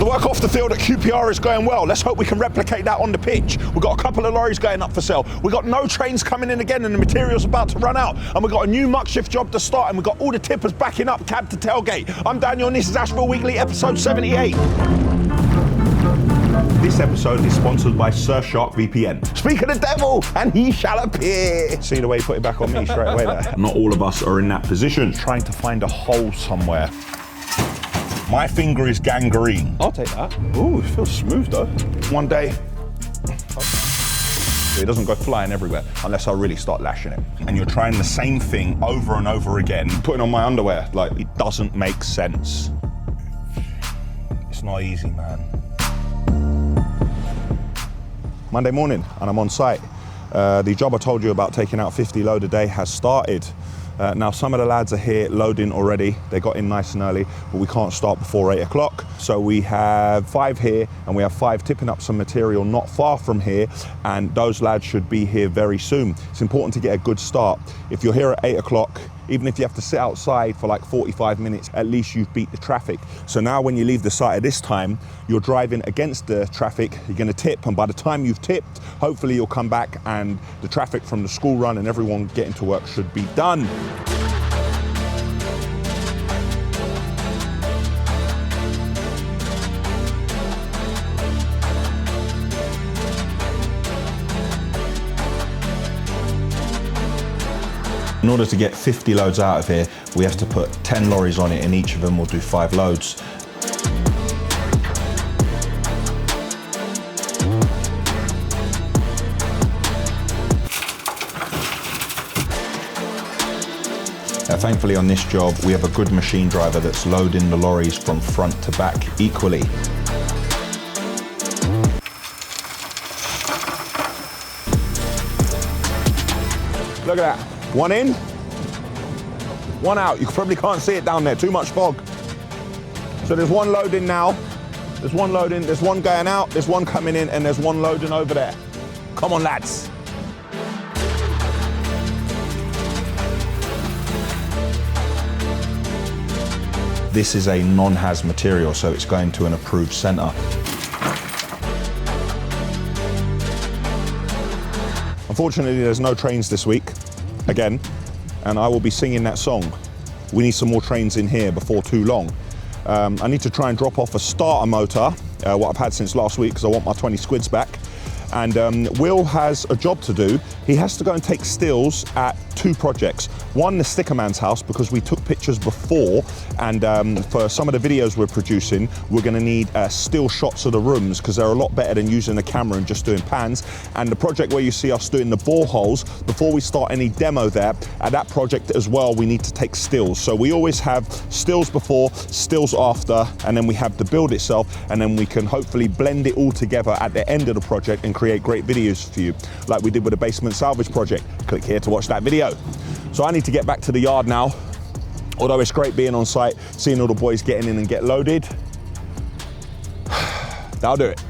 The work off the field at QPR is going well. Let's hope we can replicate that on the pitch. We've got a couple of lorries going up for sale. We've got no trains coming in again and the material's about to run out. And we've got a new muck shift job to start and we've got all the tippers backing up cab to tailgate. I'm Daniel and this is Ashville Weekly, episode 78. This episode is sponsored by Surfshark VPN. Speak of the devil, and he shall appear. See the way he put it back on me straight away there? Not all of us are in that position. Trying to find a hole somewhere. My finger is gangrene. I'll take that. Ooh, it feels smooth though. One day, it doesn't go flying everywhere unless I really start lashing it. And you're trying the same thing over and over again, putting on my underwear. Like, it doesn't make sense. It's not easy, man. Monday morning, and I'm on site. The job I told you about taking out 50 load a day has started. Now some of the lads are here loading already. They got in nice and early, but we can't start before 8 o'clock. So we have 5 here and we have 5 tipping up some material not far from here, and those lads should be here very soon. It's important to get a good start. If you're here at 8 o'clock, even if you have to sit outside for like 45 minutes, at least you've beat the traffic. So now when you leave the site at this time, you're driving against the traffic, you're gonna tip, and by the time you've tipped, hopefully you'll come back and the traffic from the school run and everyone getting to work should be done. In order to get 50 loads out of here, we have to put 10 lorries on it and each of them will do 5 loads. Thankfully on this job, we have a good machine driver that's loading the lorries from front to back equally. Look at that. One in, one out. You probably can't see it down there, too much fog. So there's one loading now, there's one loading, there's one going out, there's one coming in, and there's one loading over there. Come on, lads. This is a non-haz material, so it's going to an approved centre. Unfortunately, there's no trains this week, again, and I will be singing that song. We need some more trains in here before too long. I need to try and drop off a starter motor, what I've had since last week, because I want my 20 squids back. And Will has a job to do. He has to go and take stills at 2 projects. One, the sticker man's house, because we took pictures before, and for some of the videos we're producing, we're gonna need still shots of the rooms, because they're a lot better than using a camera and just doing pans. And the project where you see us doing the boreholes, before we start any demo there, at that project as well, we need to take stills. So we always have stills before, stills after, and then we have the build itself, and then we can hopefully blend it all together at the end of the project and create great videos for you, like we did with the basement salvage project. Click here to watch that video. So I need to get back to the yard now. Although it's great being on site, seeing all the boys getting in and get loaded. That'll do it.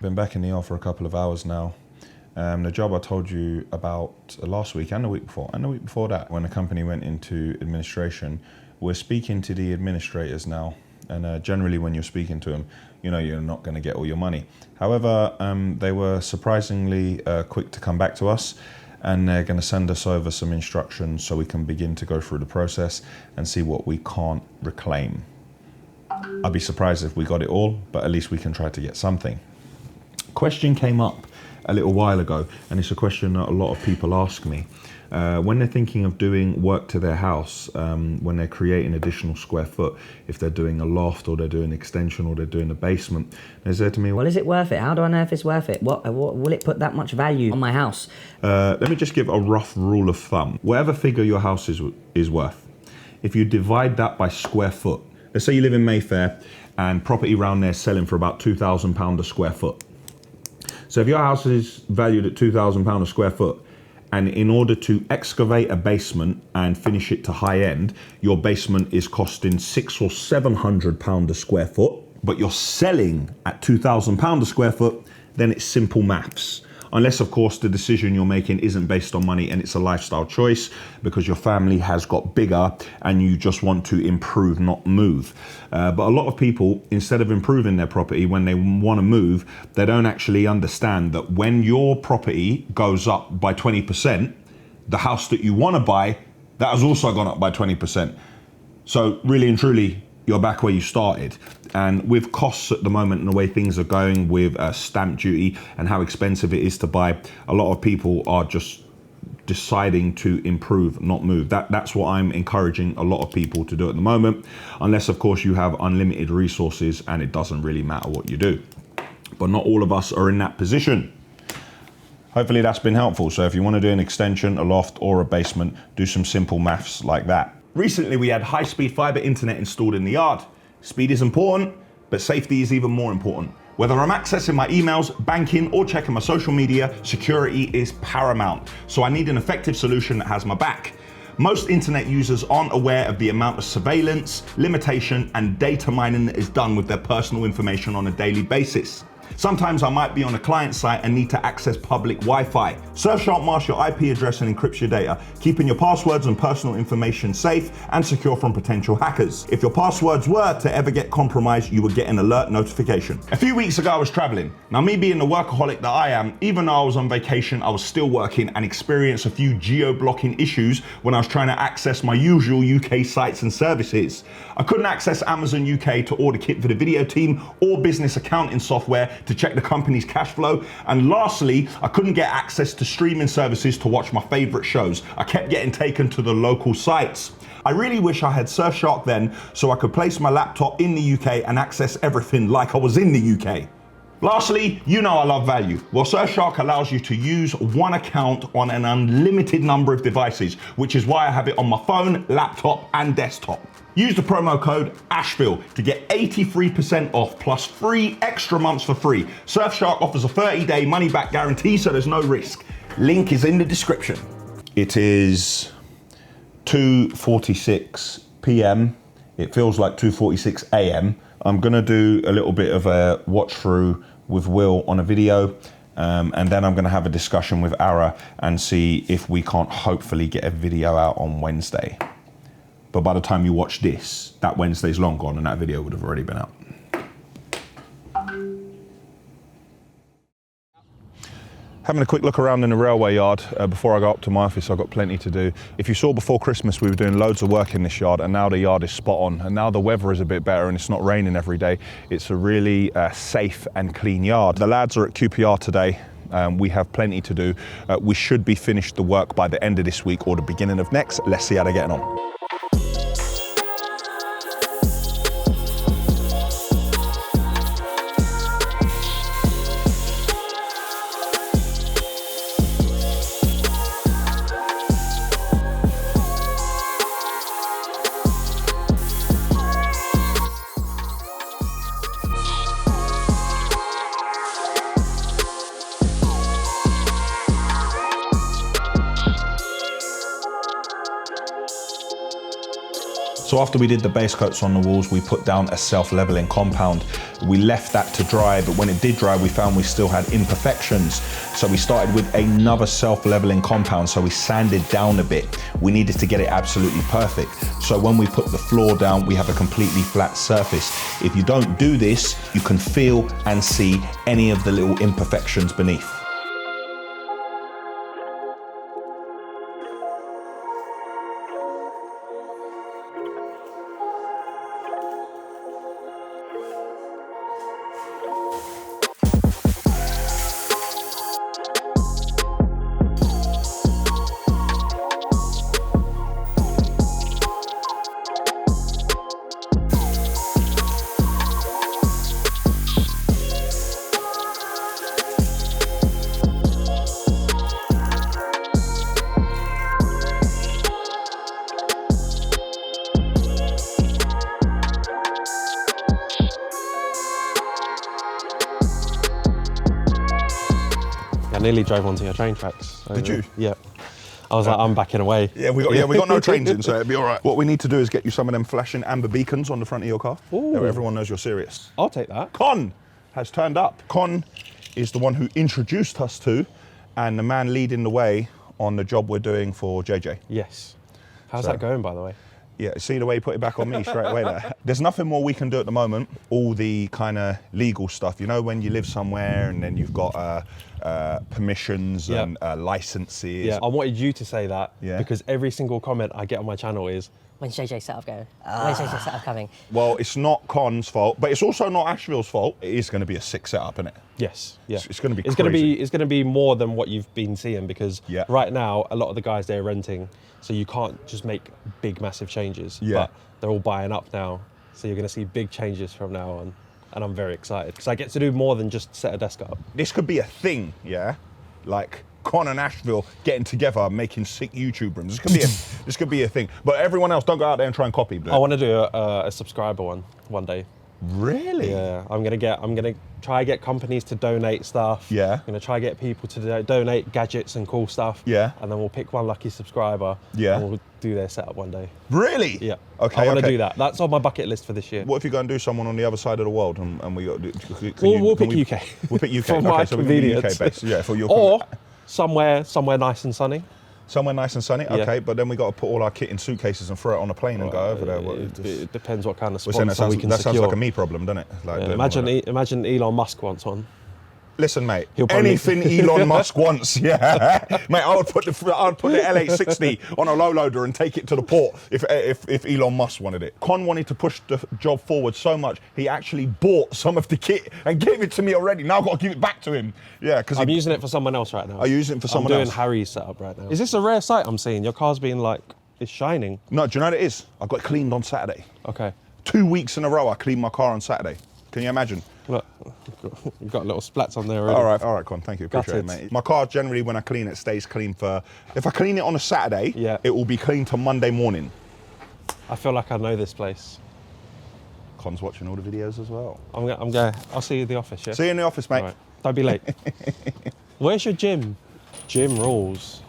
Been back in the yard for a couple of hours now. The job I told you about last week and the week before that, when the company went into administration, we're speaking to the administrators now. And generally when you're speaking to them, you know you're not going to get all your money. However, they were surprisingly quick to come back to us, and they're going to send us over some instructions so we can begin to go through the process and see what we can't reclaim. I'd be surprised if we got it all, but at least we can try to get something. Question came up a little while ago, and it's a question that a lot of people ask me. When they're thinking of doing work to their house, when they're creating additional square foot, if they're doing a loft or they're doing an extension or they're doing a basement, they say to me, well, is it worth it? How do I know if it's worth it? What will it put that much value on my house? Let me just give a rough rule of thumb. Whatever figure your house is worth, if you divide that by square foot, let's say you live in Mayfair and property around there is selling for about £2,000 a square foot. So if your house is valued at £2,000 a square foot, and in order to excavate a basement and finish it to high end, your basement is costing £600 or £700 a square foot, but you're selling at £2,000 a square foot, then it's simple maths. Unless, of course, the decision you're making isn't based on money and it's a lifestyle choice because your family has got bigger and you just want to improve, not move. But a lot of people, instead of improving their property when they want to move, they don't actually understand that when your property goes up by 20%, the house that you want to buy, that has also gone up by 20%. So really and truly, you're back where you started. And with costs at the moment and the way things are going with stamp duty and how expensive it is to buy, a lot of people are just deciding to improve, not move. That's what I'm encouraging a lot of people to do at the moment, unless of course you have unlimited resources and it doesn't really matter what you do. But not all of us are in that position. Hopefully that's been helpful. So if you want to do an extension, a loft or a basement, do some simple maths like that. Recently we had high-speed fiber internet installed in the yard. Speed is important, but safety is even more important. Whether I'm accessing my emails, banking, or checking my social media, security is paramount. So I need an effective solution that has my back. Most internet users aren't aware of the amount of surveillance, limitation, and data mining that is done with their personal information on a daily basis. Sometimes I might be on a client site and need to access public Wi-Fi. Surfshark masks your IP address and encrypts your data, keeping your passwords and personal information safe and secure from potential hackers. If your passwords were to ever get compromised, you would get an alert notification. A few weeks ago, I was traveling. Now, me being the workaholic that I am, even though I was on vacation, I was still working and experienced a few geo-blocking issues when I was trying to access my usual UK sites and services. I couldn't access Amazon UK to order kit for the video team or business accounting software to check the company's cash flow. And lastly, I couldn't get access to streaming services to watch my favorite shows. I kept getting taken to the local sites. I really wish I had Surfshark then so I could place my laptop in the UK and access everything like I was in the UK. Lastly, you know I love value. Well, Surfshark allows you to use one account on an unlimited number of devices, which is why I have it on my phone, laptop, and desktop. Use the promo code Ashville to get 83% off plus 3 extra months for free. Surfshark offers a 30-day money-back guarantee, so there's no risk. Link is in the description. It is 2:46 p.m. It feels like 2:46 a.m. I'm gonna do a little bit of a watch through with Will on a video, and then I'm gonna have a discussion with Ara and see if we can't hopefully get a video out on Wednesday. But by the time you watch this, that Wednesday's long gone and that video would have already been out. Having a quick look around in the railway yard before I go up to my office. I've got plenty to do. If you saw before Christmas, we were doing loads of work in this yard, and now the yard is spot on. And now the weather is a bit better and it's not raining every day. It's a really safe and clean yard. The lads are at QPR today. We have plenty to do. We should be finished the work by the end of this week or the beginning of next. Let's see how they're getting on. So after we did the base coats on the walls, we put down a self-leveling compound. We left that to dry, but when it did dry, we found we still had imperfections. So we started with another self-leveling compound, so we sanded down a bit. We needed to get it absolutely perfect. So when we put the floor down, we have a completely flat surface. If you don't do this, you can feel and see any of the little imperfections beneath. I nearly drove onto your train tracks. So, Did you? Yeah. I was like, I'm backing away. Yeah, we got no trains in, so it'll be all right. What we need to do is get you some of them flashing amber beacons on the front of your car. Ooh. So everyone knows you're serious. I'll take that. Con has turned up. Con is the one who introduced us to, and the man leading the way on the job we're doing for JJ. Yes. How's So- that going, by the way? Yeah, see the way you put it back on me straight away there. There's nothing more we can do at the moment. All the kind of legal stuff, you know, when you live somewhere and then you've got permissions Yeah. and licenses. Yeah, I wanted you to say that Yeah. because every single comment I get on my channel is, When's JJ setup going? When's JJ setup coming? Well, it's not Con's fault, but it's also not Ashville's fault. It is going to be a sick setup, isn't it? yes, yeah. It's going to be It's going to crazy. be it's going to be more than what you've been seeing because Yeah. right now a lot of the guys they're renting, so you can't just make big massive changes. Yeah. But they're all buying up now, so you're going to see big changes from now on, and I'm very excited because I get to do more than just set a desk up. This could be a thing, yeah? Like Con and Ashville getting together, making sick YouTube rooms. This could be a thing. But everyone else, don't go out there and try and copy. I want to do a subscriber one day. Really? Yeah, I'm gonna try get companies to donate stuff. Yeah. I'm gonna try get people to donate gadgets and cool stuff. Yeah. And then we'll pick one lucky subscriber. Yeah. And we'll do their setup one day. Really? Yeah. Okay. I want to okay. do that. That's on my bucket list for this year. What if you go and do someone on the other side of the world and we got? We'll pick UK. We'll pick UK. For my so we're gonna be convenience. UK based. Yeah, for your. Or somewhere nice and sunny. somewhere nice and sunny. Yeah. Okay, but then we got to put all our kit in suitcases and throw it on a plane and go over there. What, It depends what kind of we're saying sponsor we can that secure. sounds like a me problem, doesn't it? Like Yeah, doing all of that. imagine Elon Musk wants one. Listen, mate. He'll probably- Anything Elon Musk wants, yeah, mate. I would put the LA60 on a low loader and take it to the port if Elon Musk wanted it. Con wanted to push the job forward so much he actually bought some of the kit and gave it to me already. Now I've got to give it back to him. Yeah, because I'm using it for someone else right now. Are you using it for someone I'm else? doing Harry's setup right now. Is this a rare sight I'm seeing? Your car's being like, it's shining. No, do you know what it is? I got it cleaned on Saturday. Okay. 2 weeks in a row I cleaned my car on Saturday. Can you imagine? Look, you've got little splats on there already. All right, Con, thank you, appreciate it, Gutted. mate. My car generally, when I clean it, stays clean for, if I clean it on a Saturday, Yeah. it will be clean to Monday morning. I feel like I know this place. Con's watching all the videos as well. I'm going. I'll see you at the office, yeah? See you in the office, mate. All right. Don't be late. Where's your gym? Gym rules.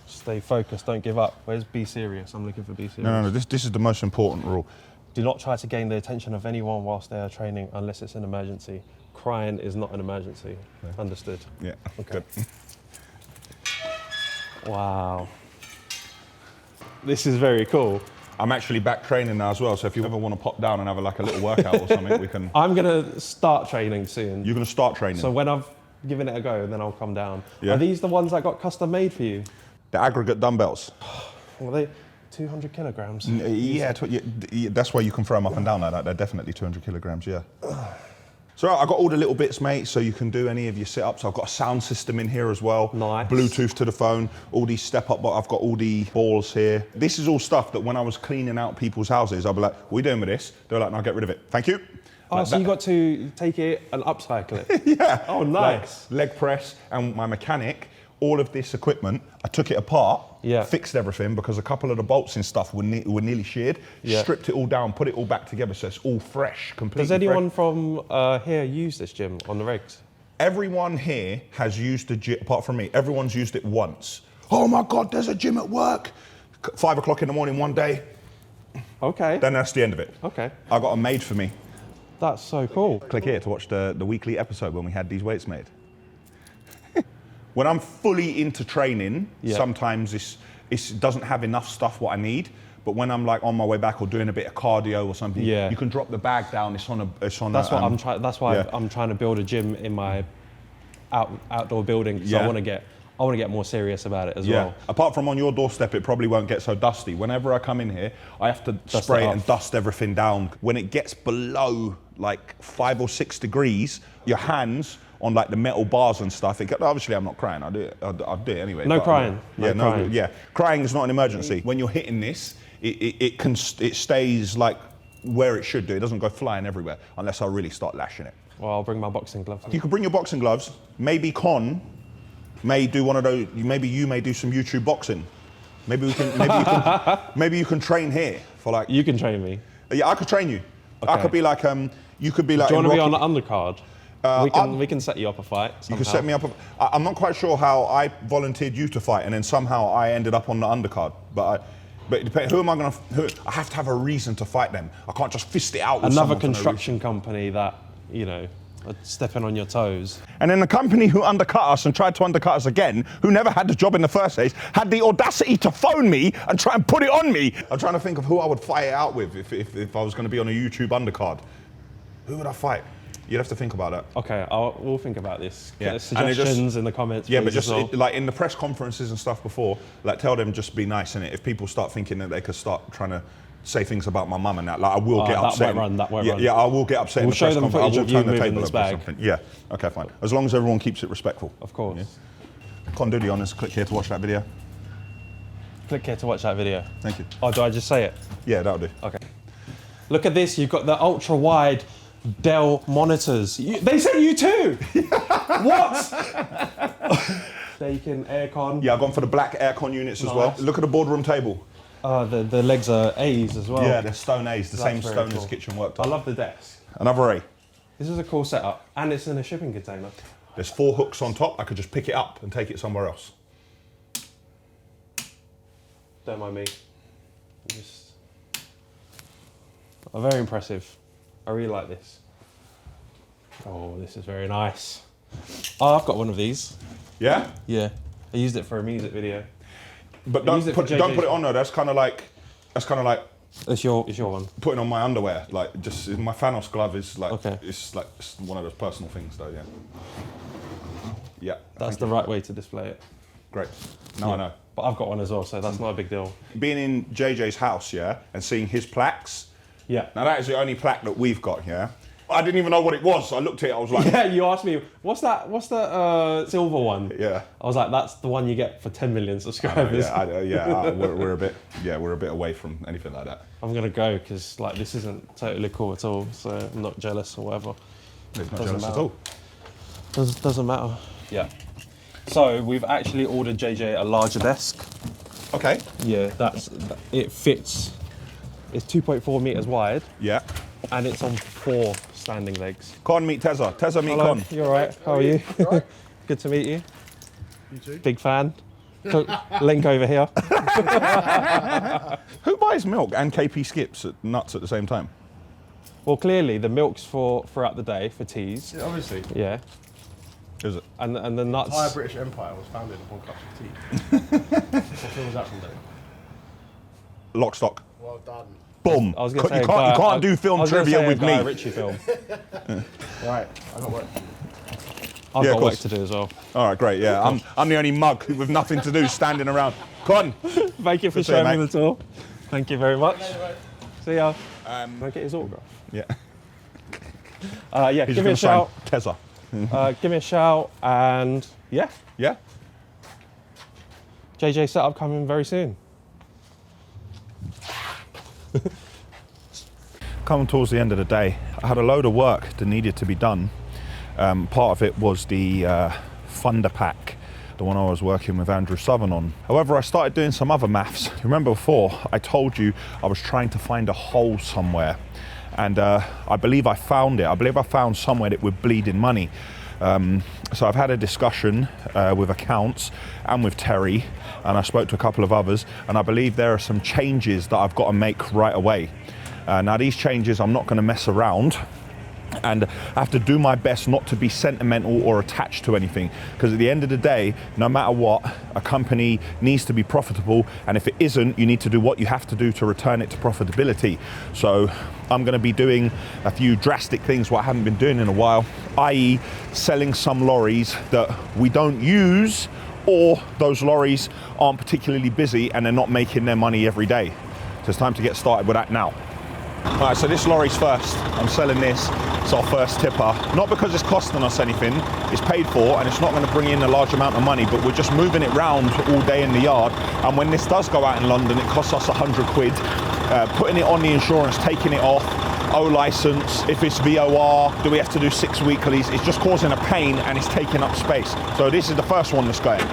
Stay focused, don't give up. Where's be serious? I'm looking for be serious. No, this is the most important rule. Do not try to gain the attention of anyone whilst they are training unless it's an emergency. Crying is not an emergency. Understood? Yeah, Okay. good. Wow. This is very cool. I'm actually back training now as well, so if you ever want to pop down and have like a little workout or something, we can. I'm gonna start training soon. You're going to start training. So when I've given it a go, then I'll come down. Yeah. Are these the ones that got custom made for you? The aggregate dumbbells. Were they 200 kilograms? Yeah, that's why you can throw them up and down like that. They're definitely 200 kilograms, yeah. So I got all the little bits, mate, so you can do any of your sit-ups. I've got a sound system in here as well. Nice. Bluetooth to the phone, all these step-up, but I've got all the balls here. This is all stuff that when I was cleaning out people's houses, I'd be like, what are you doing with this? They're like, no, get rid of it. Thank you. Oh, Like so that. you got to take it and upcycle it? Yeah. Oh, nice. Like leg press, and my mechanic, all of this equipment, I took it apart, Yeah. fixed everything because a couple of the bolts and stuff were nearly sheared, Yeah. stripped it all down, put it all back together so it's all fresh, completely Does anyone fresh. from here use this gym on the regs? Everyone here has used the gym, apart from me, everyone's used it once. Oh my God, there's a gym at work. 5 o'clock in the morning one day, Okay. then that's the end of it. Okay. I got them made for me. That's so cool. Click here to watch the weekly episode when we had these weights made. When I'm fully into training, Yeah. sometimes it doesn't have enough stuff what I need. But when I'm like on my way back or doing a bit of cardio or something, Yeah. you can drop the bag down. It's on. That's what I'm trying. That's why yeah. I'm trying to build a gym in my outdoor building. So Yeah. I want to get more serious about it as Yeah. well. Apart from on your doorstep, it probably won't get so dusty. Whenever I come in here, I have to spray it and off. dust everything down. When it gets below like 5 or 6 degrees, your hands on like the metal bars and stuff. Obviously, I'm not crying. I'll do it. I'll do it anyway. No but, crying. Yeah, No crying. Yeah, crying is not an emergency. When you're hitting this, it stays like where it should do. It doesn't go flying everywhere unless I really start lashing it. Well, I'll bring my boxing gloves. You could bring your boxing gloves. Maybe Con may do one of those. Maybe you may do some YouTube boxing. Maybe we can. Maybe you can train here for like. You can train me. Yeah, I could train you. I Okay. could be like. You could be like. Do you want to be on Rocky- the undercard? We can set you up a fight. You could somehow. set me up. I'm not quite sure how I volunteered you to fight, and then somehow I ended up on the undercard. But it depends. Who am I going to? I have to have a reason to fight them. I can't just fist it out with Another someone for no reason. construction company that stepping on your toes. And then the company who undercut us and tried to undercut us again, who never had the job in the first place, had the audacity to phone me and try and put it on me. I'm trying to think of who I would fight it out with if I was going to be on a YouTube undercard. Who would I fight? You'd have to think about that. Okay, we'll think about this. Yeah. Get suggestions in the comments. Yeah, but please, just as well. like in the press conferences and stuff before, like tell them just be nice in it. If people start thinking that they could start trying to say things about my mum and that, like I will get upset. That won't run. Yeah, I will get upset. We'll in the show press them conference. footage I of will you turn the moving table this over or bag. something. Yeah, okay, fine. As long as everyone keeps it respectful. Of course. Yeah. Can't do the honours. Click here to watch that video. Click here to watch that video. Thank you. Oh, do I just say it? Yeah, that'll do. Okay. Look at this. You've got the ultra wide Dell monitors. They sent you too. What? Shaking aircon. Yeah, I've gone for the black aircon units as well. Look at the boardroom table. The legs are A's as well. Yeah, they're stone A's, the same very stone cool. as kitchen worktop. I love the desk. Another A. This is a cool setup, and it's in a shipping container. There's 4 hooks on top. I could just pick it up and take it somewhere else. Don't mind me. Very impressive. I really like this. Oh, this is very nice. Oh, I've got one of these. Yeah? Yeah. I used it for a music video. But don't put it on though. That's kind of like It's your one. putting on my underwear. Like just my Thanos glove is like Okay. it's like one of those personal things though. Yeah. Yeah. That's the right way to display it. Great. Now I know. But I've got one as well, so that's not a big deal. Being in JJ's house, yeah, and seeing his plaques. Yeah. Now that is the only plaque that we've got, yeah. I didn't even know what it was. I looked at it. I was like, Yeah, you asked me, what's that silver one? Yeah. I was like, that's the one you get for 10 million subscribers. We're a bit away from anything like that. I'm gonna go because like this isn't totally cool at all, so I'm not jealous or whatever. It's not Doesn't jealous at matter. all. Doesn't matter. Yeah. So we've actually ordered JJ a larger desk. Okay. Yeah, it fits. It's 2.4 meters wide Yeah. and it's on 4 standing legs. Con meet Tezza. Tezza meet Hello, Con. you all right? How are you? Good to meet you. You too. Big fan. Link over here. Who buys milk and KP skips at nuts at the same time? Well, clearly the milk's for throughout the day for teas. Yeah, obviously. Yeah. Is it? And the nuts. The entire British Empire was founded upon cups of tea. What film was that from, Dave? Lock, stock. Well done. Boom. I was You going to say can't do film trivia with me. Ritchie film. Right, I got work. I've Yeah, got of work course. to do as well. All right, great. Yeah, I'm the only mug with nothing to do, standing around. Con. Thank you for Good to see you, showing me mate. the tour. Thank you very much. See ya. Um, Can I get his autograph? Yeah. Yeah, He's give me a just gonna shout. sign Tezza. Give me a shout, and yeah, Yeah. JJ setup coming very soon. Coming towards the end of the day, I had a load of work that needed to be done. Part of it was the funder pack, the one I was working with Andrew Southern on. However, I started doing some other maths. Remember before, I told you I was trying to find a hole somewhere. And I believe I found it. I believe I found somewhere that would bleed in money. So I've had a discussion with accounts and with Terry, and I spoke to a couple of others, and I believe there are some changes that I've got to make right away. Now these changes, I'm not going to mess around, and I have to do my best not to be sentimental or attached to anything, because at the end of the day, no matter what, a company needs to be profitable, and if it isn't, you need to do what you have to do to return it to profitability. So I'm going to be doing a few drastic things what I haven't been doing in a while, i.e. selling some lorries that we don't use, or those lorries aren't particularly busy and they're not making their money every day. So it's time to get started with that now. All right, so this lorry's first. I'm selling this. It's our first tipper. Not because it's costing us anything. It's paid for, and it's not going to bring in a large amount of money, but we're just moving it round all day in the yard. And when this does go out in London, it costs us 100 quid. Putting it on the insurance, taking it off, O license, if it's VOR, do we have to do 6 weeklies? It's just causing a pain, and it's taking up space. So this is the first one that's going.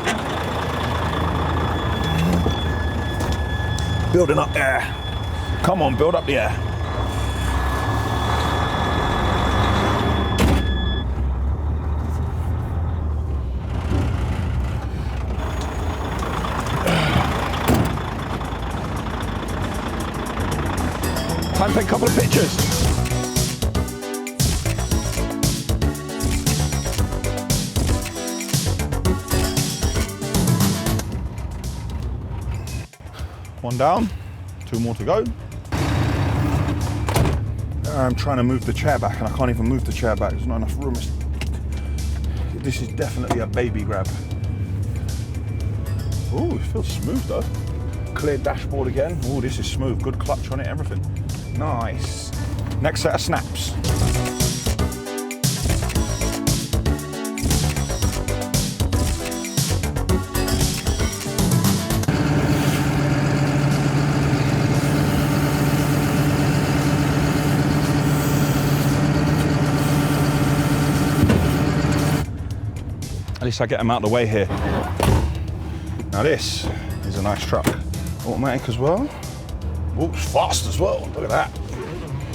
Building up there. Come on, build up the air. Time to take a couple of pictures. one down, 2 more to go. I'm trying to move the chair back and I can't even move the chair back. There's not enough room. This is definitely a baby grab. Oh, it feels smooth though. Clear dashboard again. Oh, this is smooth. Good clutch on it, everything. Nice. Next set of snaps. At least I get them out of the way here. Now this is a nice truck. Automatic as well. Whoops, fast as well. Look at that.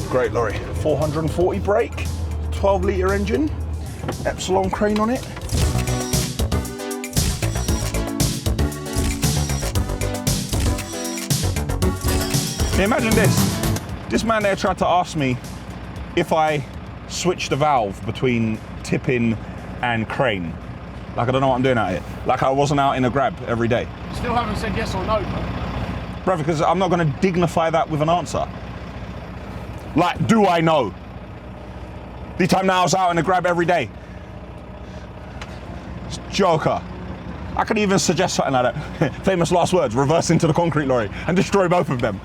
Great lorry. 440 brake, 12 litre engine, epsilon crane on it. Can you imagine this? This man there tried to ask me if I switched the valve between tipping and crane. Like I don't know what I'm doing out here. Like I wasn't out in a grab every day. You still haven't said yes or no, bro. Bro, because I'm not going to dignify that with an answer. Like, do I know? The time now I was out in a grab every day. It's joker. I could even suggest something like that. Famous last words, reverse into the concrete lorry and destroy both of them.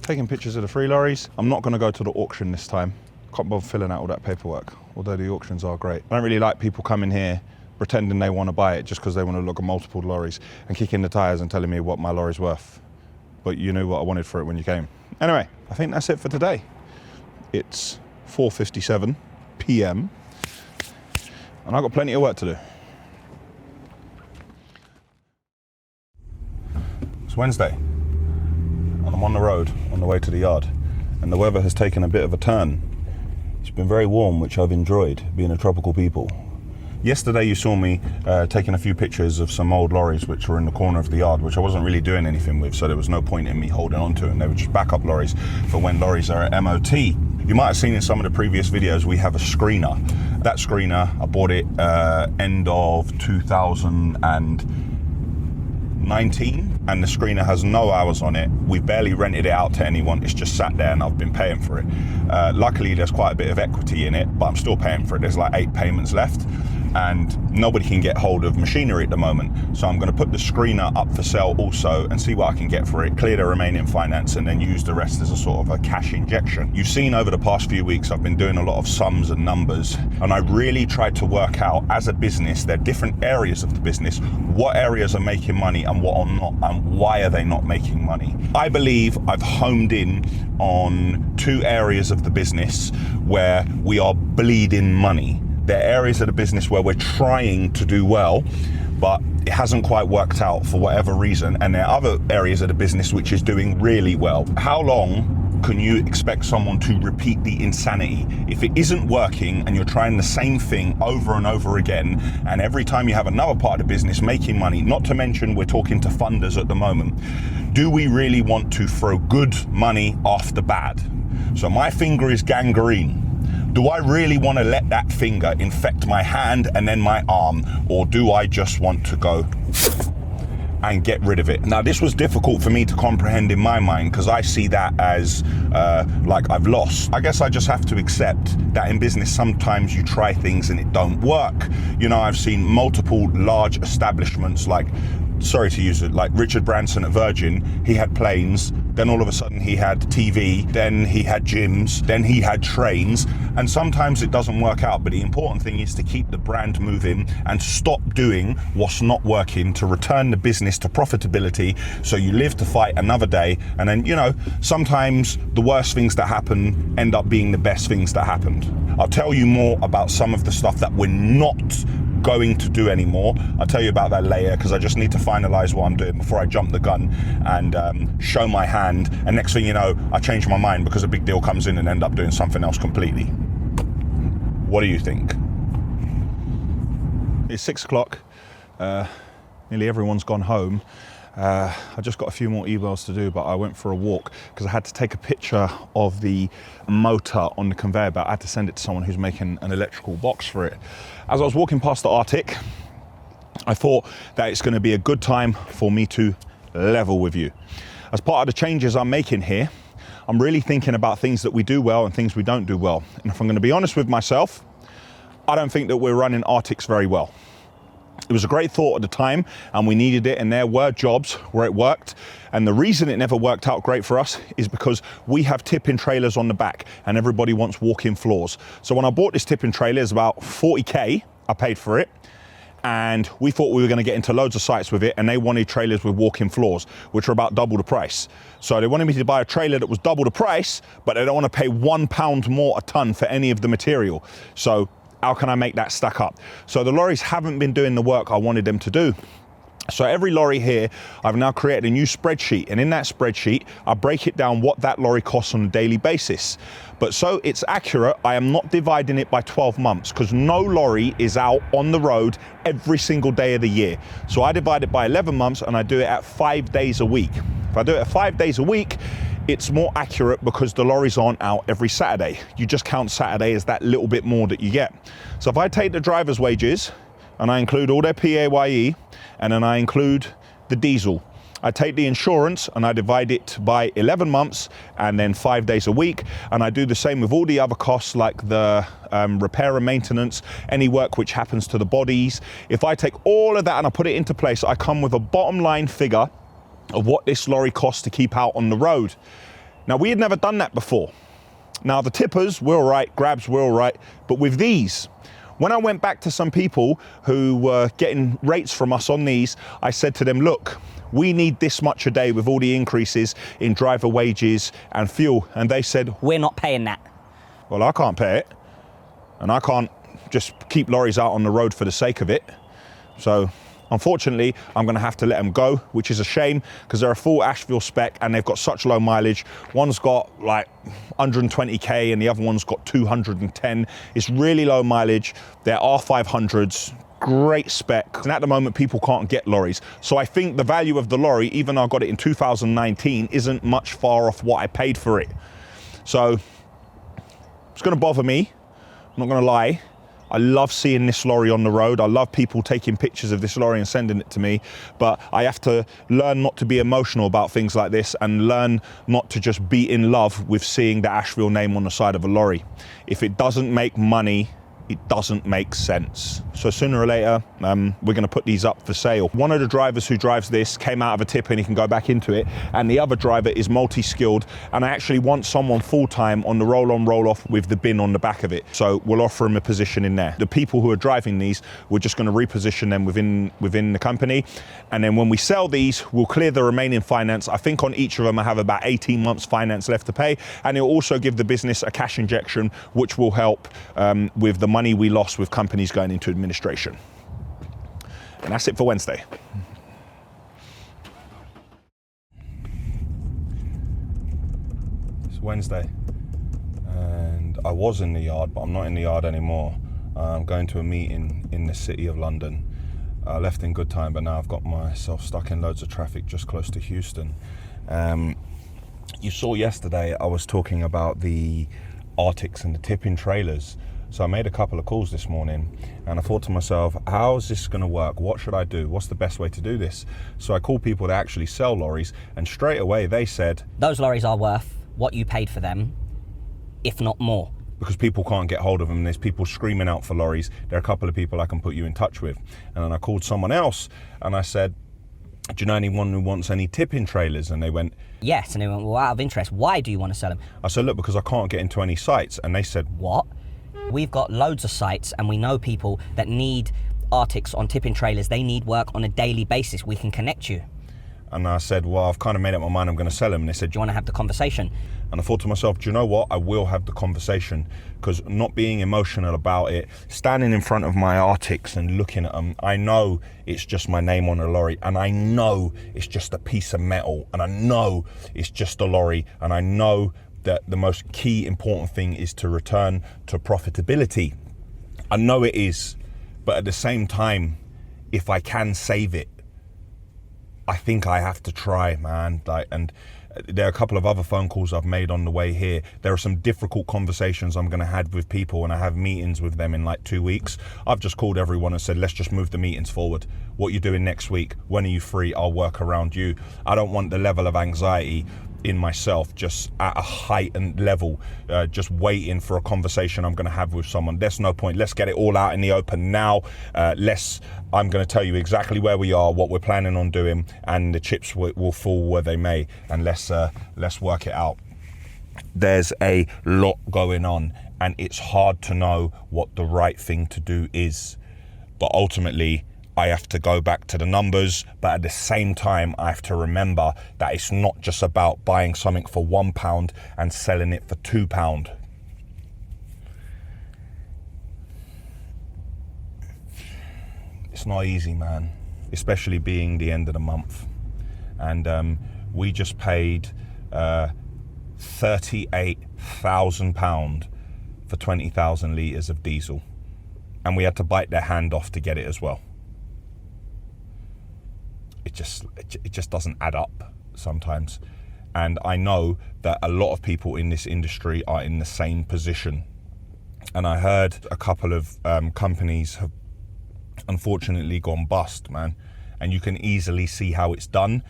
Taking pictures of the 3 lorries. I'm not going to go to the auction this time. Can't bother filling out all that paperwork, although the auctions are great. I don't really like people coming here pretending they want to buy it just because they want to look at multiple lorries and kicking the tyres and telling me what my lorry's worth. But you knew what I wanted for it when you came. Anyway, I think that's it for today. It's 4:57 p.m. and I've got plenty of work to do. It's Wednesday and I'm on the road on the way to the yard and the weather has taken a bit of a turn. It's been very warm, which I've enjoyed, being a tropical people. Yesterday you saw me taking a few pictures of some old lorries which were in the corner of the yard, which I wasn't really doing anything with, so there was no point in me holding on to them. They were just backup lorries for when lorries are at MOT. You might have seen in some of the previous videos we have a screener. That screener, I bought it end of 2019, and the screener has no hours on it. We barely rented it out to anyone. It's just sat there and I've been paying for it. Luckily there's quite a bit of equity in it, but I'm still paying for it. There's like 8 payments left and nobody can get hold of machinery at the moment. So I'm going to put the screener up for sale also and see what I can get for it, clear the remaining finance and then use the rest as a sort of a cash injection. You've seen over the past few weeks I've been doing a lot of sums and numbers, and I really tried to work out as a business, there are different areas of the business, what areas are making money and what are not, and why are they not making money. I believe I've homed in on 2 areas of the business where we are bleeding money. There are areas of the business where we're trying to do well, but it hasn't quite worked out for whatever reason. And there are other areas of the business which is doing really well. How long can you expect someone to repeat the insanity? If it isn't working and you're trying the same thing over and over again, and every time you have another part of the business making money, not to mention we're talking to funders at the moment, do we really want to throw good money after bad? So my finger is gangrene. Do I really want to let that finger infect my hand and then my arm, or do I just want to go and get rid of it? Now, this was difficult for me to comprehend in my mind because I see that as like I've lost. I guess I just have to accept that in business sometimes you try things and it don't work. You know, I've seen multiple large establishments like, sorry to use it, like Richard Branson at Virgin. He had planes, then all of a sudden he had TV, then he had gyms, then he had trains, and sometimes it doesn't work out, but the important thing is to keep the brand moving and stop doing what's not working to return the business to profitability so you live to fight another day. And then, you know, sometimes the worst things that happen end up being the best things that happened. I'll tell you more about some of the stuff that we're not going to do anymore. I'll tell you about that later because I just need to finalize what I'm doing before I jump the gun and show my hand, and next thing you know I change my mind because a big deal comes in and end up doing something else completely. What do you think? It's 6 o'clock, nearly everyone's gone home. I just got a few more emails to do, but I went for a walk because I had to take a picture of the motor on the conveyor belt. I had to send it to someone who's making an electrical box for it. As I was walking past the Arctic, I thought that it's going to be a good time for me to level with you. As part of the changes I'm making here, I'm really thinking about things that we do well and things we don't do well. And if I'm going to be honest with myself, I don't think that we're running Arctics very well. It was a great thought at the time and we needed it, and there were jobs where it worked. And the reason it never worked out great for us is because we have tipping trailers on the back and everybody wants walk-in floors. So when I bought this tipping trailer, it's about 40K, I paid for it. And we thought we were going to get into loads of sites with it, and they wanted trailers with walk-in floors, which are about double the price. So they wanted me to buy a trailer that was double the price, but they don't want to pay £1 more a ton for any of the material. So how can I make that stack up? So the lorries haven't been doing the work I wanted them to do. So every lorry here, I've now created a new spreadsheet, and in that spreadsheet, I break it down what that lorry costs on a daily basis. But so it's accurate, I am not dividing it by 12 months because no lorry is out on the road every single day of the year. So I divide it by 11 months and I do it at 5 days a week. If I do it at 5 days a week, it's more accurate because the lorries aren't out every Saturday. You just count Saturday as that little bit more that you get. So if I take the driver's wages and I include all their PAYE, and then I include the diesel, I take the insurance and I divide it by 11 months and then 5 days a week. And I do the same with all the other costs like the repair and maintenance, any work which happens to the bodies. If I take all of that and I put it into place, I come with a bottom line figure of what this lorry costs to keep out on the road. Now, we had never done that before. Now, the tippers were all right, grabs were all right, but with these, when I went back to some people who were getting rates from us on these, I said to them, look, we need this much a day with all the increases in driver wages and fuel. And they said, We're not paying that. well, I can't pay it. And I can't just keep lorries out on the road for the sake of it. So unfortunately, I'm going to have to let them go, which is a shame because they're a full Ashville spec and they've got such low mileage. One's got like 120K and the other one's got 210. It's really low mileage. They're R500s, great spec. And at the moment, people can't get lorries. So I think the value of the lorry, even though I got it in 2019, isn't much far off what I paid for it. So it's going to bother me. I'm not going to lie. I love seeing this lorry on the road. I love people taking pictures of this lorry and sending it to me, but I have to learn not to be emotional about things like this and learn not to just be in love with seeing the Ashville name on the side of a lorry. If it doesn't make money, it doesn't make sense. So sooner or later, we're going to put these up for sale. One of the drivers who drives this came out of a tip and he can go back into it. And the other driver is multi-skilled. And I actually want someone full-time on the roll-on, roll-off with the bin on the back of it. So we'll offer him a position in there. The people who are driving these, we're just going to reposition them within the company. And then when we sell these, we'll clear the remaining finance. I think on each of them, I have about 18 months finance left to pay. And it'll also give the business a cash injection, which will help with the money we lost with companies going into administration. And that's it for Wednesday. It's Wednesday and I was in the yard, but I'm not in the yard anymore. I'm going to a meeting in the city of London. I left in good time, but now I've got myself stuck in loads of traffic just close to Houston. You saw yesterday I was talking about the Arctics and the tipping trailers. So I made a couple of calls this morning and I thought to myself, how is this going to work? What should I do? What's the best way to do this? So I called people that actually sell lorries and straight away they said, Those lorries are worth what you paid for them, if not more. Because people can't get hold of them. There's people screaming out for lorries. There are a couple of people I can put you in touch with. And then I called someone else and I said, do you know anyone who wants any tipping trailers? And they went, Yes, and they went, well, out of interest, why do you want to sell them? I said, look, because I can't get into any sites. And they said, What? We've got loads of sites and we know people that need Arctics on tipping trailers. They need work on a daily basis. We can connect you. and I said, well, I've kind of made up my mind, I'm going to sell them. And they said, Do you want to have the conversation? And I thought to myself, do you know what? I will have the conversation, because not being emotional about it, standing in front of my Arctics and looking at them, I know it's just my name on a lorry, and I know it's just a piece of metal, and I know it's just a lorry, and I know that the most key important thing is to return to profitability. I know it is, but at the same time, if I can save it, I think I have to try, man. And There are a couple of other phone calls I've made on the way here. There are some difficult conversations I'm going to have with people, and I have meetings with them in like 2 weeks. I've just called everyone and said, let's just move the meetings forward. What you doing next week? When are you free? I'll work around you. I don't want the level of anxiety in myself just at a heightened level, just waiting for a conversation I'm going to have with someone. There's no point. Let's get it all out in the open now. I'm going to tell you exactly where we are, what we're planning on doing, and the chips will fall where they may, and let's work it out. There's a lot going on, and it's hard to know what the right thing to do is, but ultimately I have to go back to the numbers, but at the same time, I have to remember that it's not just about buying something for £1 and selling it for £2. It's not easy, man, especially being the end of the month. And we just paid £38,000 for 20,000 litres of diesel. And we had to bite their hand off to get it as well. It just doesn't add up sometimes. And I know that a lot of people in this industry are in the same position. And I heard a couple of companies have unfortunately gone bust, man. And you can easily see how it's done.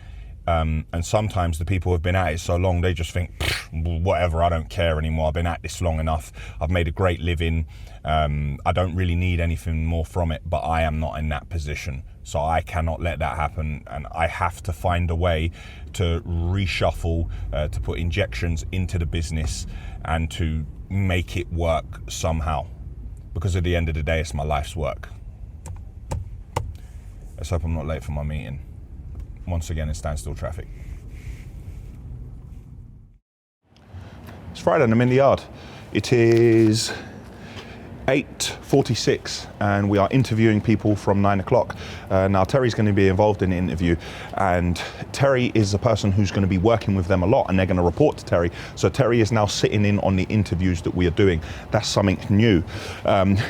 And sometimes the people who have been at it so long, they just think, whatever, I don't care anymore. I've been at this long enough. I've made a great living. I don't really need anything more from it, but I am not in that position. So I cannot let that happen. And I have to find a way to reshuffle, to put injections into the business and to make it work somehow. Because at the end of the day, it's my life's work. Let's hope I'm not late for my meeting. Once again in standstill traffic. It's Friday and I'm in the yard. It is 8:46 and we are interviewing people from 9 o'clock. Now Terry's going to be involved in the interview, and Terry is the person who's going to be working with them a lot, and they're going to report to Terry. So Terry is now sitting in on the interviews that we are doing. That's something new.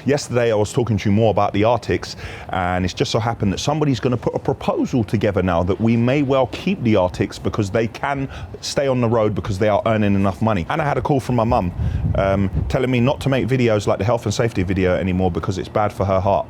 Yesterday I was talking to you more about the Arctics, and it's just so happened that somebody's going to put a proposal together now that we may well keep the Arctics because they can stay on the road because they are earning enough money. And I had a call from my mum telling me not to make videos like the health and safety video anymore because it's bad for her heart.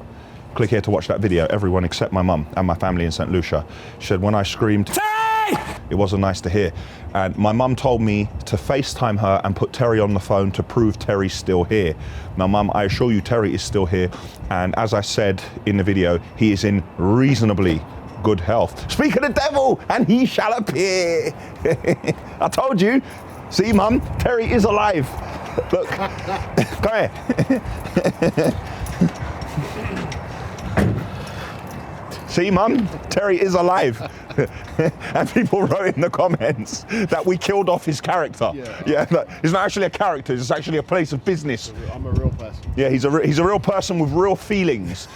Click here to watch that video, everyone except my mum and my family in St. Lucia. She said when I screamed, Terry! It wasn't nice to hear. And my mum told me to FaceTime her and put Terry on the phone to prove Terry's still here. Now mum, I assure you Terry is still here, and as I said in the video, he is in reasonably good health. Speak of the devil and he shall appear. I told you. See mum, Terry is alive. Look, come here. See, mum, Terry is alive. And people wrote in the comments that we killed off his character. Yeah, it's not actually a character, it's actually a place of business. I'm a real person. Yeah, he's a real person with real feelings.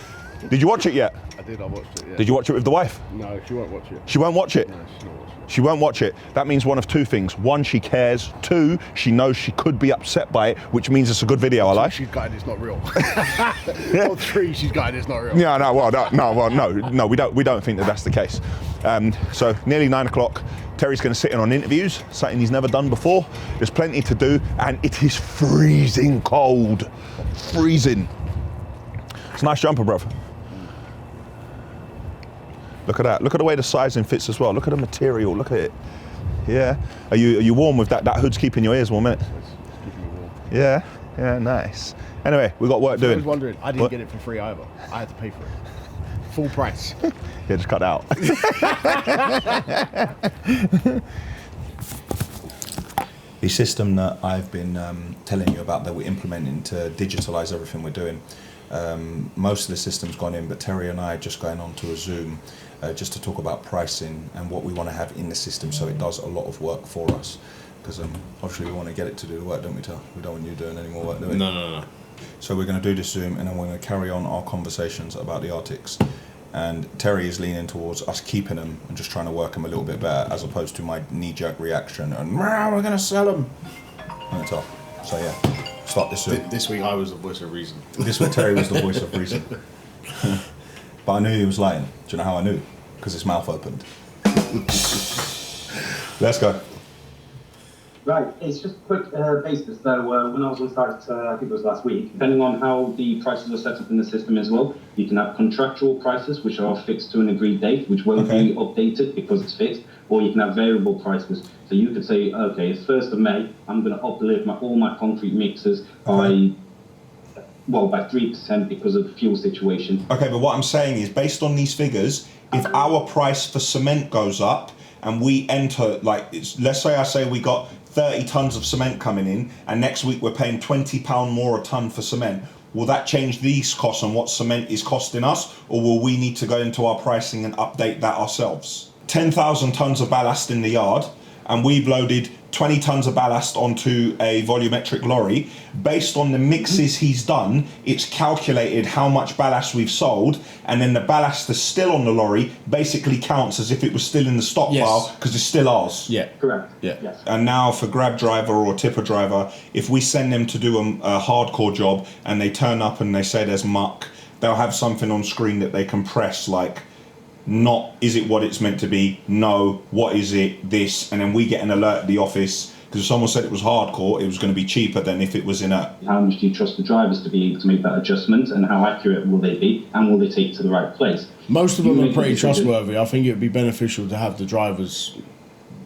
Did you watch it yet? I did, I watched it, yeah. Did you watch it with the wife? No, she won't watch it. She won't watch it? No, she's not watching it. She won't watch it. That means one of two things. One, she cares. Two, she knows she could be upset by it, which means it's a good video. I like. She's gutted it's not real. Or three, she's gutted it's not real. Yeah, no, we don't think that that's the case. So nearly 9 o'clock. Terry's going to sit in on interviews, something he's never done before. There's plenty to do, and it is freezing cold. Freezing. It's a nice jumper, bruv. Look at that. Look at the way the sizing fits as well. Look at the material. Look at it. Yeah. Are you warm with that? That hood's keeping your ears warm, isn't it? It's keeping me warm. Yeah. Yeah, nice. Anyway, we got work doing. I was wondering, I didn't get it for free either. I had to pay for it. Full price. Yeah, just cut it out. The system that I've been telling you about that we're implementing to digitalise everything we're doing, most of the system's gone in, but Terry and I are just going on to a Zoom just to talk about pricing and what we want to have in the system so it does a lot of work for us. Because obviously we want to get it to do the work, don't we, Tal? We don't want you doing any more work, do we? No. So we're going to do this Zoom, and then we're going to carry on our conversations about the Arctics. And Terry is leaning towards us keeping them and just trying to work them a little bit better, as opposed to my knee-jerk reaction and we're going to sell them. And it's off. So yeah, start this Zoom. This week I was the voice of reason. This week Terry was the voice of reason. But I knew he was lying. Do you know how I knew? Because his mouth opened. Let's go. Right, it's just a quick basis. So when I was on site, I think it was last week, depending on how the prices are set up in the system as well, you can have contractual prices, which are fixed to an agreed date, which won't be updated because it's fixed, or you can have variable prices. So you could say, okay, it's 1st of May, I'm going to uplift all my concrete mixers by 3% because of the fuel situation. Okay, but what I'm saying is, based on these figures, if our price for cement goes up and we enter, like, let's say I say we got 30 tons of cement coming in, and next week we're paying £20 more a ton for cement, will that change these costs and what cement is costing us, or will we need to go into our pricing and update that ourselves? 10,000 tons of ballast in the yard, and we've loaded 20 tons of ballast onto a volumetric lorry. Based on the mixes he's done, it's calculated how much ballast we've sold, and then the ballast that's still on the lorry basically counts as if it was still in the stockpile because it's still ours. Yeah. Correct. Yeah. Yes. And now for grab driver or tipper driver, if we send them to do a hardcore job and they turn up and they say there's muck, they'll have something on screen that they can press, like, not is it what it's meant to be, no, what is it, this, and then we get an alert at the office, because if someone said it was hardcore, it was going to be cheaper than if it was inert. How much do you trust the drivers to be able to make that adjustment, and how accurate will they be, and will they take it to the right place? Most of them are pretty trustworthy. I think it would be beneficial to have the drivers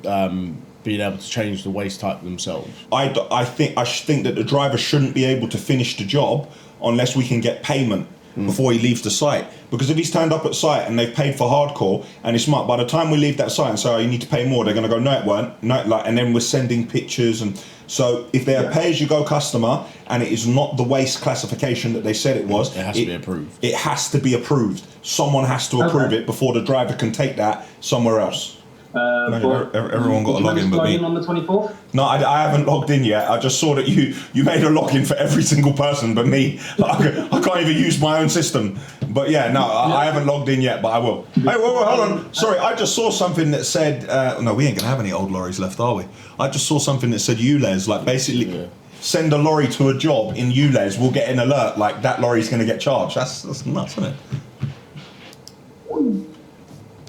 being able to change the waste type themselves. I think that the driver shouldn't be able to finish the job unless we can get payment before he leaves the site. Because if he's turned up at site and they've paid for hardcore and it's muck, by the time we leave that site and say, oh, you need to pay more, they're going to go, no, it weren't. No, and then we're sending pictures. And so if they're a pay-as-you-go customer and it is not the waste classification that they said it was, it has to be approved. It has to be approved. Someone has to approve it before the driver can take that somewhere else. Everyone got a login but me. On the 24th? No, I haven't logged in yet. I just saw that you made a login for every single person but me. I can't even use my own system. But yeah, no, I haven't logged in yet, but I will. Hey, wait, hold on. Sorry, I just saw something that said, no, we ain't gonna have any old lorries left, are we? I just saw something that said ULEZ, like basically send a lorry to a job in ULEZ, we'll get an alert, like that lorry's gonna get charged. That's nuts, isn't it?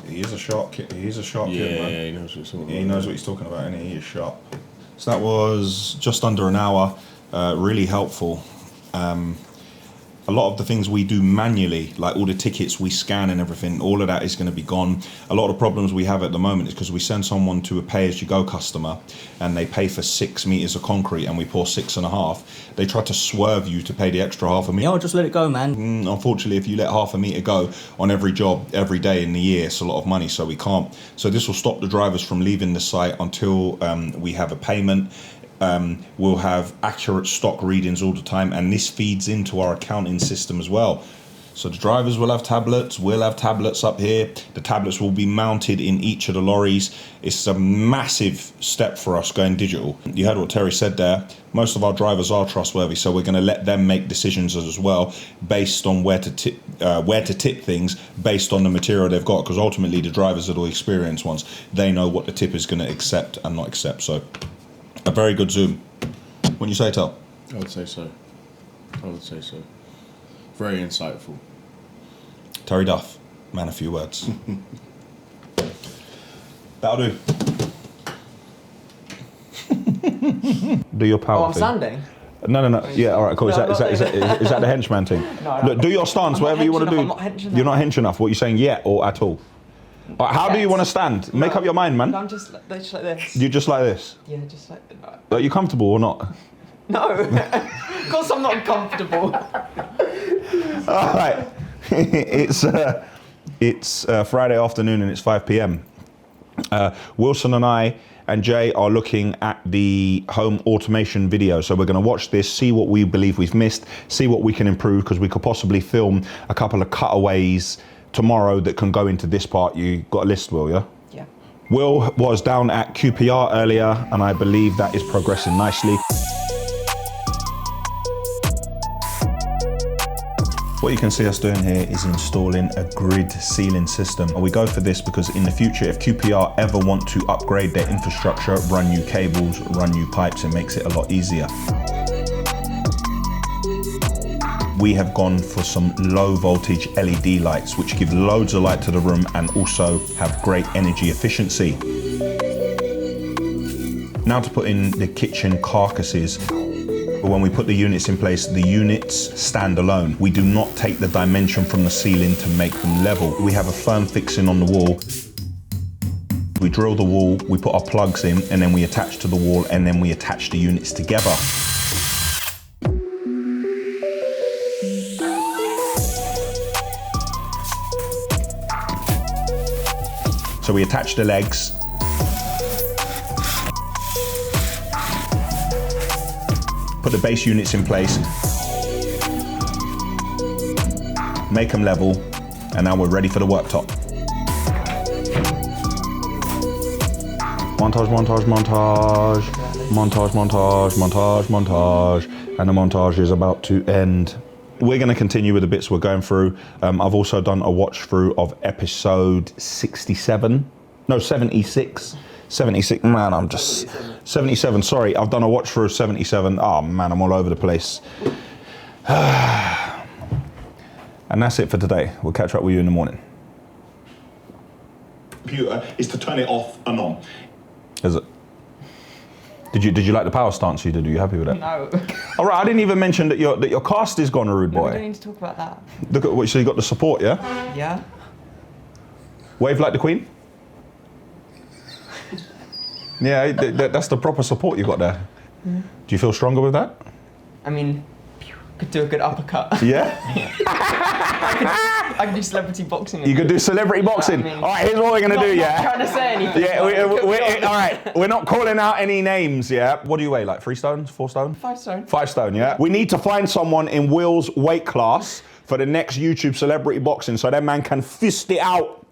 He's a sharp kid. He's a sharp kid, man. Yeah, he knows what he's talking about. He knows what he's talking about, and he is sharp. So that was just under an hour. Really helpful. A lot of the things we do manually, like all the tickets we scan and everything, all of that is going to be gone. A lot of problems we have at the moment is because we send someone to a pay-as-you-go customer and they pay for 6 meters of concrete and we pour 6.5. They try to swerve you to pay the extra half a meter. Yeah, just let it go, man. Unfortunately, if you let half a meter go on every job, every day in the year, it's a lot of money, so we can't. So this will stop the drivers from leaving the site until we have a payment. We'll have accurate stock readings all the time, and this feeds into our accounting system as well. So the drivers will have tablets, we'll have tablets up here. The tablets will be mounted in each of the lorries. It's a massive step for us going digital. You heard what Terry said there. Most of our drivers are trustworthy, so we're going to let them make decisions as well based on where to tip things based on the material they've got, because ultimately the drivers are the experienced ones. They know what the tip is going to accept and not accept. So a very good Zoom. Wouldn't you say, Tal? I would say so. Very insightful. Terry Duff, man, a few words. That'll do. Do your power thing. standing? No. Yeah, all right, cool. Is that the henchman thing? No. Look, do your stance, whatever you want to do. I'm not hench enough. You're not hench enough. What are you saying, yet or at all? All right, how do you want to stand? Make up your mind, man. I'm just like this. You just like this? Yeah, just like... Are you comfortable or not? No. Of course I'm not comfortable. All right. It's Friday afternoon and it's 5 p.m. Wilson and I and Jay are looking at the home automation video. So we're going to watch this, see what we believe we've missed, see what we can improve, because we could possibly film a couple of cutaways tomorrow that can go into this part. You got a list, Will, yeah? Yeah. Will was down at QPR earlier, and I believe that is progressing nicely. What you can see us doing here is installing a grid ceiling system. We go for this because in the future, if QPR ever want to upgrade their infrastructure, run new cables, run new pipes, it makes it a lot easier. We have gone for some low voltage LED lights, which give loads of light to the room and also have great energy efficiency. Now to put in the kitchen carcasses. When we put the units in place, the units stand alone. We do not take the dimension from the ceiling to make them level. We have a firm fixing on the wall. We drill the wall, we put our plugs in, and then we attach to the wall, and then we attach the units together. So we attach the legs. Put the base units in place. Make them level, and now we're ready for the worktop. Montage, montage, montage. Montage, montage, montage, montage. And the montage is about to end. We're going to continue with the bits we're going through. I've also done a watch through of episode 67. No, 76. 76, man, I'm just... 77, sorry, I've done a watch through of 77. Oh man, I'm all over the place. And that's it for today. We'll catch up with you in the morning. Computer is to turn it off and on. Is it? Did you like the power stance you did? Are you happy with that? No. All right, I didn't even mention that your cast is gone, a rude No, boy. we don't need to talk about that. Look at what, so you got the support, yeah? Yeah? Wave like the Queen? Yeah, that's the proper support you got there. Yeah. Do you feel stronger with that? I mean, could do a good uppercut. Yeah? I could do celebrity boxing. You could do celebrity boxing. I mean, all right, here's what we're gonna do, yeah? Not trying to say anything. Yeah, all right, we're not calling out any names, yeah? What do you weigh, like 3 stones, 4 stone? 5 stone. 5 stone, yeah? We need to find someone in Will's weight class for the next YouTube celebrity boxing so that man can fist it out.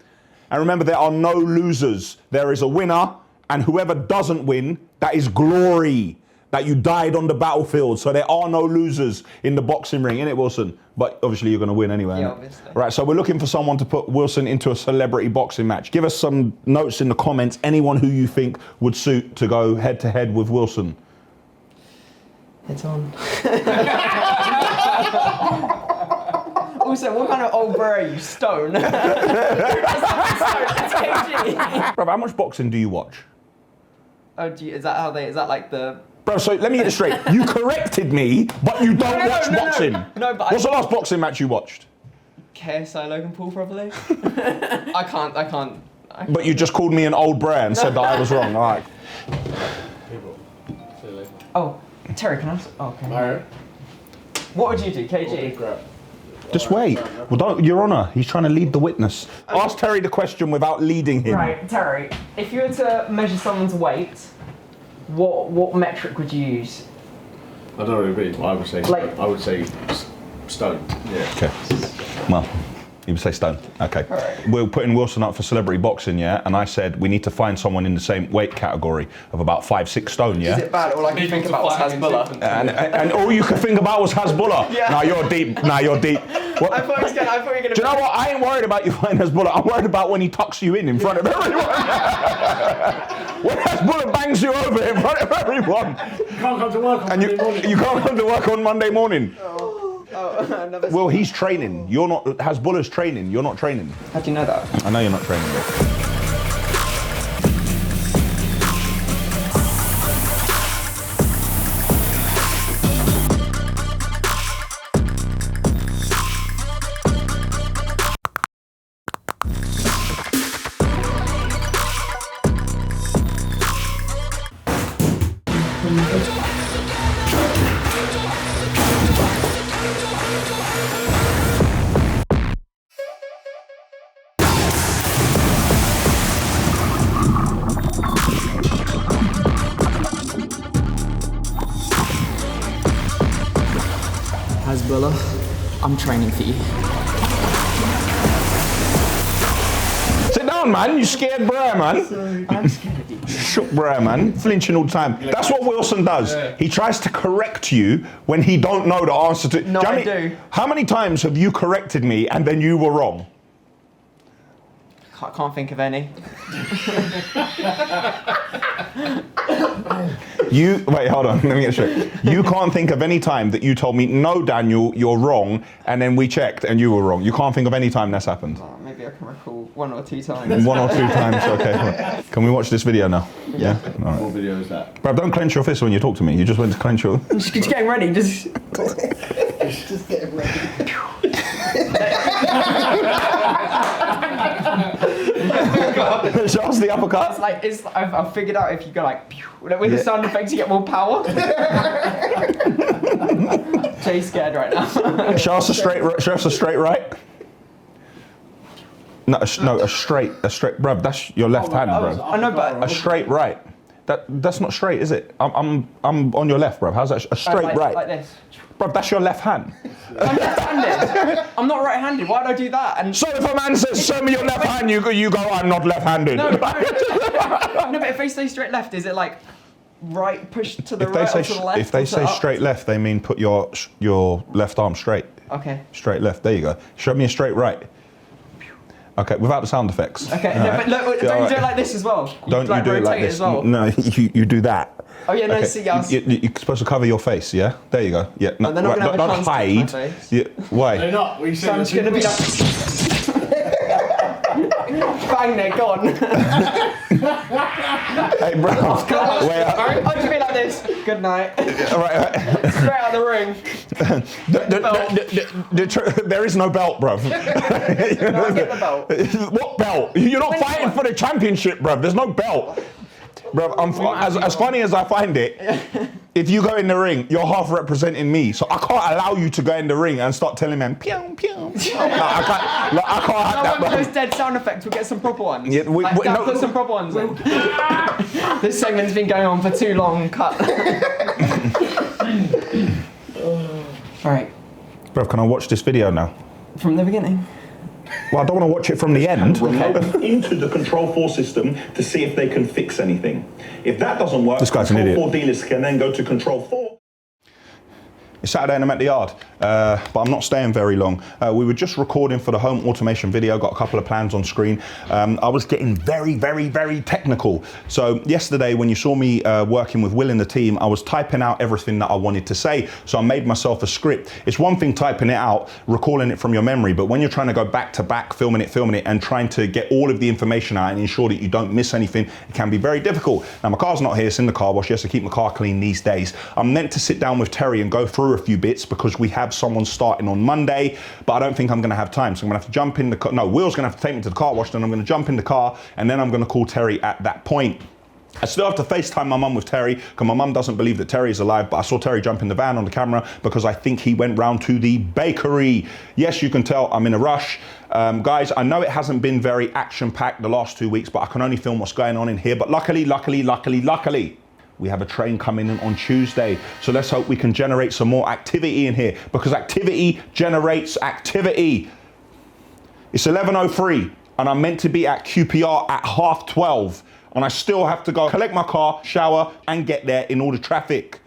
And remember, there are no losers. There is a winner, and whoever doesn't win, that is glory. That you died on the battlefield, so there are no losers in the boxing ring, innit, Wilson? But obviously you're going to win anyway. Yeah, innit? obviously. Right, so we're looking for someone to put Wilson into a celebrity boxing match. Give us some notes in the comments, anyone who you think would suit to go head to head with Wilson. It's on. Also, what kind of old bro are you? Stone? It's kg. Bro, how much boxing do you watch? Oh, is that like the... Bro, so let me get this straight. You corrected me, but you don't watch boxing. No, but what's the last boxing match you watched? KSI Logan Paul, probably. I can't. But you just called me an old bro and said that I was wrong. All right. Oh, Terry, can I ask? Oh, okay. Alright. What would you do, KG? Just wait. Well, don't, Your Honour, he's trying to lead the witness. Ask Terry the question without leading him. Right, Terry, if you were to measure someone's weight, what metric would you use? I don't know what it would be. I would say stone. Yeah. Okay. Well, you would say stone. Okay. Right. We're putting Wilson up for celebrity boxing, yeah? And I said we need to find someone in the same weight category of about 5-6 stone, yeah? Is it bad? All I can think about was Hezbollah. And all you could think about was Hezbollah. Yeah. Nah, you're deep. What? I thought you were going to... Do you know what? I ain't worried about you fighting Hezbollah. I'm worried about when he tucks you in front of everyone. When Hezbollah bangs you over in front of everyone. You can't come to work on Monday morning. You can't come to work on Monday morning. Oh, Well, he's training. You're not. Hezbollah's training. You're not training. How do you know that? I know you're not training, bro. Hezbollah, I'm training for you. Sit down, man. You scared, bruh, man. Sorry. I'm scared of you. Shook, bruh, man. Flinching all the time. That's what Wilson does. Yeah. He tries to correct you when he don't know the answer to. No, I do. How many times have you corrected me and then you were wrong? I can't think of any. Wait, hold on, let me get straight. You can't think of any time that you told me, no, Daniel, you're wrong, and then we checked and you were wrong. You can't think of any time that's happened. Oh, maybe I can recall 1 or 2 times. 1 or 2 times, okay. Can we watch this video now? Yeah? All right. What video is that? Bruv, don't clench your fist when you talk to me. You just went to clench your... Just getting ready, just getting ready. Show us the uppercut. I've figured out if you go like pew, with the sound effects, you get more power. Jay's scared right now. Show us a straight right. No, a straight, bruv, that's your left hand, bruv. I know, but a straight right. That's not straight, is it? I'm on your left, bruv. How's that? A straight right. Like this. Bruv, that's your left hand. I'm left-handed. I'm not right-handed. Why'd I do that? And so if a man says, show me your left hand, you go, I'm not left-handed. No, but if they say straight left, is it like right push to the right or to the left? If they say straight left, they mean put your left arm straight. Okay. Straight left, there you go. Show me a straight right. Okay, without the sound effects. Okay, no, right. But look, don't you do it like this as well? Don't you do it like this? As well? No, you do that. Oh yeah, no, okay. see, yeah. You're supposed to cover your face, yeah? There you go. Yeah, no, they're not right, gonna have don't a hide. face. Yeah, why? They're not. We so I'm just gonna be like, bang, they're gone. Hey, bro. Wait, I'll just be like this. Good night. Right. Straight out of the ring. There is no belt, bruv. No, I get the belt. What belt? You're not fighting for the championship, bruv. There's no belt. Bruv, as funny as I find it, if you go in the ring, you're half representing me. So I can't allow you to go in the ring and start telling them, pew, pew. I can't have that, bruv. bruv. Those dead sound effects, we'll get some proper ones. Yeah, put some proper ones in. This segment's been going on for too long. Cut. Right. Bruv, can I watch this video now? From the beginning? Well, I don't want to watch it from the end. Into the Control 4 system to see if they can fix anything. If that doesn't work, This guy's an Control idiot. 4 dealers can then go to Control 4. It's Saturday and I'm at the yard, but I'm not staying very long. We were just recording for the home automation video, got a couple of plans on screen. I was getting very, very, very technical. So yesterday when you saw me working with Will in the team, I was typing out everything that I wanted to say. So I made myself a script. It's one thing typing it out, recalling it from your memory, but when you're trying to go back to back, filming it, and trying to get all of the information out and ensure that you don't miss anything, it can be very difficult. Now my car's not here, it's in the car wash. He has to keep my car clean these days. I'm meant to sit down with Terry and go through a few bits because we have someone starting on Monday, but I don't think I'm gonna have time. So I'm gonna have to jump in the car. No, Will's gonna have to take me to the car wash, then I'm gonna jump in the car and then I'm gonna call Terry at that point. I still have to FaceTime my mum with Terry because my mum doesn't believe that Terry is alive, but I saw Terry jump in the van on the camera because I think he went round to the bakery. Yes, you can tell I'm in a rush. Guys, I know it hasn't been very action-packed the last 2 weeks, but I can only film what's going on in here. But luckily, we have a train coming in on Tuesday. So let's hope we can generate some more activity in here because activity generates activity. It's 11:03 and I'm meant to be at QPR at 12:30 and I still have to go collect my car, shower and get there in all the traffic.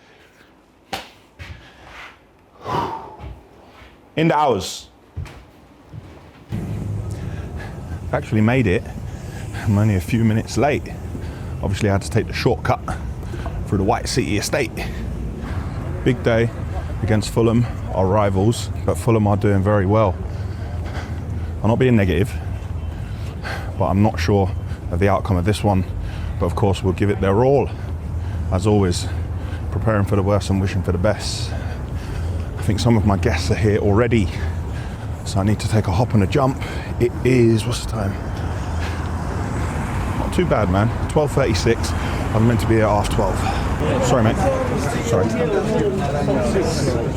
In the hours. Actually made it. I'm only a few minutes late. Obviously I had to take the shortcut through the White City estate. Big day against Fulham, our rivals, but Fulham are doing very well. I'm not being negative, but I'm not sure of the outcome of this one. But of course we'll give it their all, as always, preparing for the worst and wishing for the best. I think some of my guests are here already, so I need to take a hop and a jump. It is, what's the time? Not too bad, man, 12:36. I'm meant to be at 12:30. Sorry, mate. Sorry.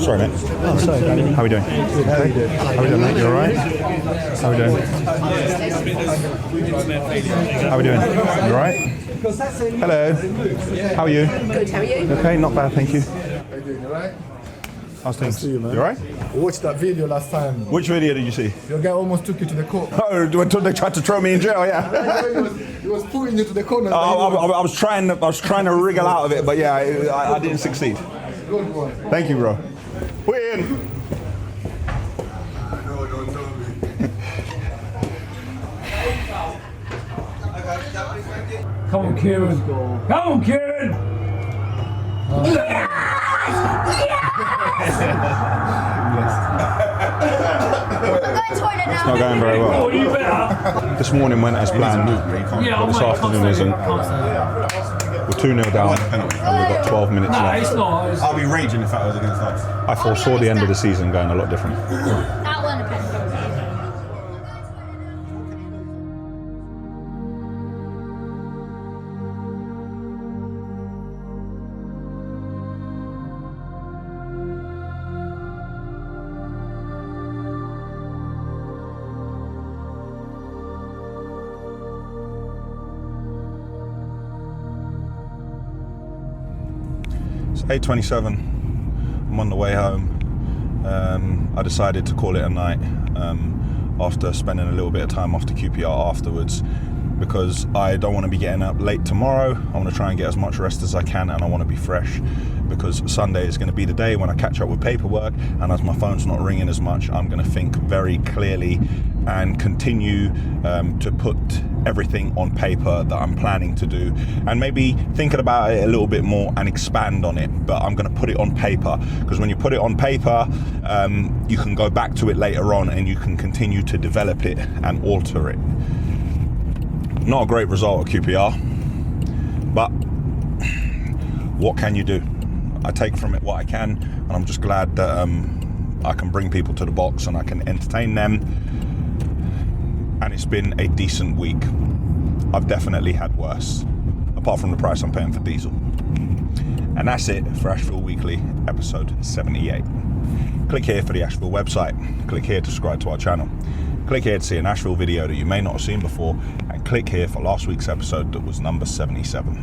Sorry, mate. Oh, sorry, Danny. How are we doing? Good, how are you doing? How are we doing, mate? You alright? How are we doing? How are we doing? You alright? Hello. How are you? Good, how are you? Okay, not bad, thank you. How are you doing, alright? How's things? Nice to see you, man. You alright? I watched that video last time. Which video did you see? Your guy almost took you to the corner. Oh, until they tried to throw me in jail, yeah. He was putting you to the corner. I was trying to wriggle out of it, but yeah, I didn't succeed. Good one. Thank you, bro. We're in. No, don't tell me. Come on, Kieran. Come on, Kieran. It's not going very well. This morning went as planned, but this afternoon isn't. We're 2-0 down, and we've got 12 minutes left. It's not. I'll be raging if that was against us. I foresaw the end of the season going a lot different. That one depends. It's 8:27. I'm on the way home. I decided to call it a night after spending a little bit of time off the QPR afterwards, because I don't want to be getting up late tomorrow. I want to try and get as much rest as I can, and I want to be fresh, because Sunday is going to be the day when I catch up with paperwork, and as my phone's not ringing as much, I'm going to think very clearly and continue to put everything on paper that I'm planning to do, and maybe thinking about it a little bit more and expand on it. But I'm going to put it on paper, because when you put it on paper, you can go back to it later on and you can continue to develop it and alter it. Not a great result at QPR, but what can you do? I take from it what I can, and I'm just glad that I can bring people to the box and I can entertain them. And it's been a decent week. I've definitely had worse, apart from the price I'm paying for diesel. And that's it for Ashville Weekly, episode 78. Click here for the Ashville website. Click here to subscribe to our channel. Click here to see an Ashville video that you may not have seen before, and click here for last week's episode that was number 77.